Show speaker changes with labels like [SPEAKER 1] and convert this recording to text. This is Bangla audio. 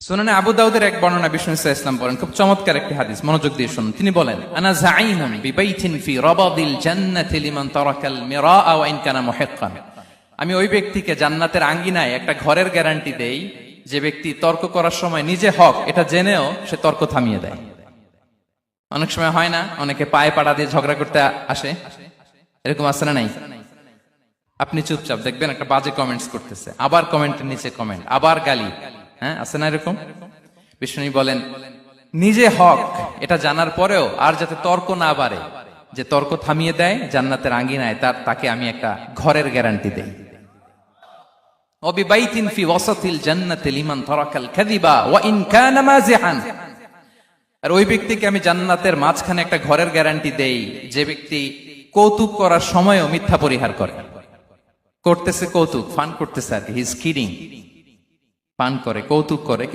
[SPEAKER 1] সুনানে আবু দাউদের এক বর্ণনা বিষ্ণু ইসলাম বলেন, খুব চমৎকার একটি হাদিস, মনোযোগ দিয়ে শুনুন। তিনি বলেন, আনা যাঈমুন বিবাইতিন ফি রাবাদিল জান্নাতি লিমান তারাকাল মিরাআ ওয়া ইন কানা মুহিক্কান। আমি ওই ব্যক্তিকে জান্নাতের আঙ্গিনায় একটা ঘরের গ্যারান্টি দেই যে ব্যক্তি তর্ক করার সময় নিজে হক এটা জেনেও সে তর্ক থামিয়ে দেয়। অনেক সময় হয় না, অনেকে পায়ে পাড়া দিয়ে ঝগড়া করতে আসে, এরকম আছে না নাই? আপনি চুপচাপ দেখবেন একটা বাজে কমেন্টস করতেছে, আবার কমেন্টের নিচে কমেন্ট, আবার গালি, হ্যাঁ আছে না এরকম? বিষ্ণু বলেন নিজে হক এটা জানার পরেও আর যাতে তর্ক না বাড়ে, যে তর্ক থামিয়ে দেয় জান্নাতের আঙ্গিনায়, তাকে আমি একটা ঘরের গ্যারান্টি দেই। ওয়াবিবাইতিন ফি ওয়াসাতিল জান্নাতি লিমান তারাকাল কাযিবা ওয়া ইন কানা মাযিহান। আর ওই ব্যক্তিকে আমি জান্নাতের মাঝখানে একটা ঘরের গ্যারান্টি দেই যে ব্যক্তি কৌতুক করার সময়ও মিথ্যা পরিহার করে। করতেছে কৌতুক, ফান করতেছে আর কি, হি ইজ কিডিং, পান করে, কৌতুক করে, কিন্তু